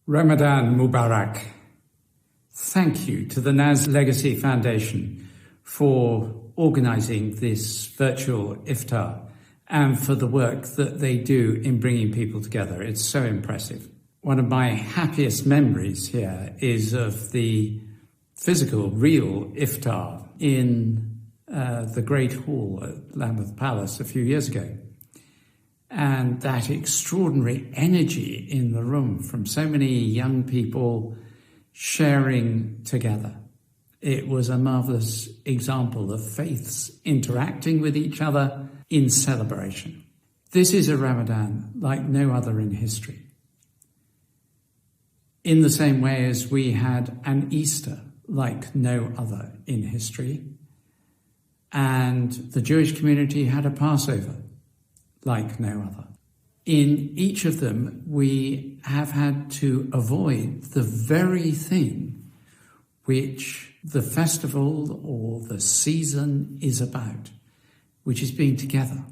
Ramadan Mubarak. Thank you to the Naz Legacy Foundation for organising this virtual iftar and for the work that they do in bringing people together. It's so impressive. One of my happiest memories here is of the physical, real iftar in the Great Hall at Lambeth Palace a few years ago. And that extraordinary energy in the room from so many young people sharing together. It was a marvellous example of faiths interacting with each other in celebration. This is a Ramadan like no other in history. In the same way as we had an Easter like no other in history, and the Jewish community had a Passover like no other. In each of them, we have had to avoid the very thing which the festival or the season is about, which is being together.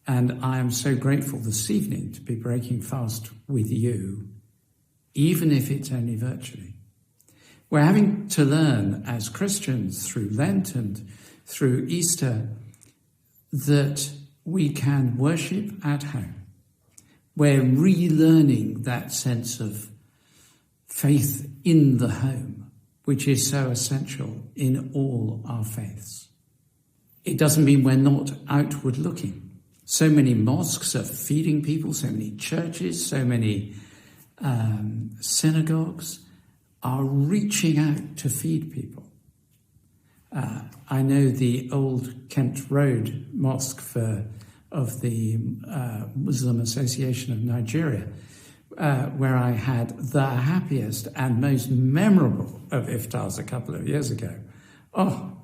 And I am so grateful this evening to be breaking fast with you, even if it's only virtually. We're having to learn as Christians through Lent and through Easter that we can worship at home. We're relearning that sense of faith in the home, which is so essential in all our faiths. It doesn't mean we're not outward looking. So many mosques are feeding people, so many churches, so many synagogues are reaching out to feed people. I know the old Kent Road Mosque of the Muslim Association of Nigeria, where I had the happiest and most memorable of iftars a couple of years ago. Oh,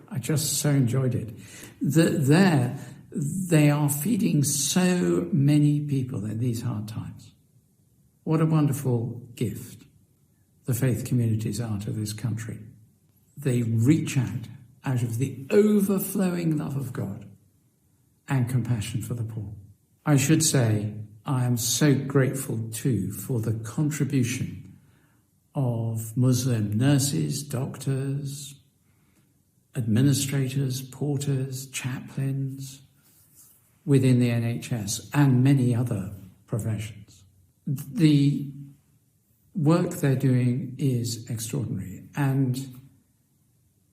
I just so enjoyed it. There, they are feeding so many people in these hard times. What a wonderful gift the faith communities are to this country. They reach out of the overflowing love of God and compassion for the poor. I should say I am so grateful too for the contribution of Muslim nurses, doctors, administrators, porters, chaplains within the NHS and many other professions. The work they're doing is extraordinary, and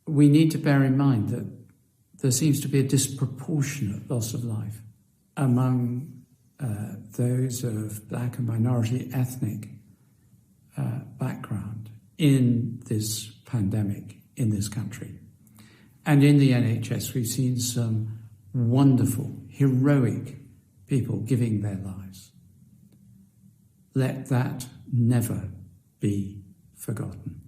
we need to bear in mind that there seems to be a disproportionate loss of life among those of black and minority ethnic background in this pandemic in this country. And in the NHS, we've seen some wonderful, heroic people giving their lives. Let that never be forgotten.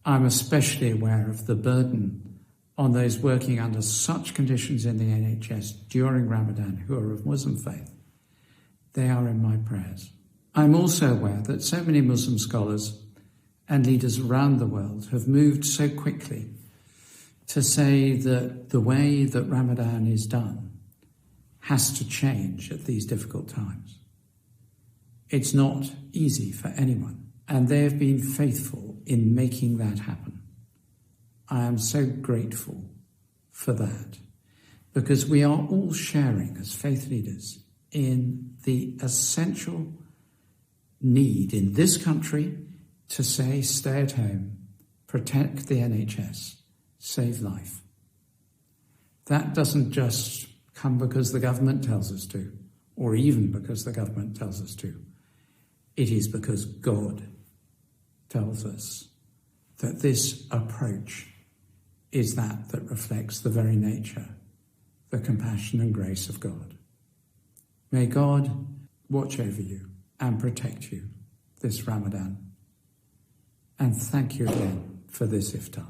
I'm especially aware of the burden on those working under such conditions in the NHS during Ramadan who are of Muslim faith. They are in my prayers. I'm also aware that so many Muslim scholars and leaders around the world have moved so quickly to say that the way that Ramadan is done has to change at these difficult times. It's not easy for anyone, and they have been faithful in making that happen. I am so grateful for that, because we are all sharing as faith leaders in the essential need in this country to say, stay at home, protect the NHS, save life. That doesn't just come because the government tells us to, or even because the government tells us to. It is because God tells us that this approach is that reflects the very nature, the compassion and grace of God. May God watch over you and protect you this Ramadan. And thank you again for this iftar.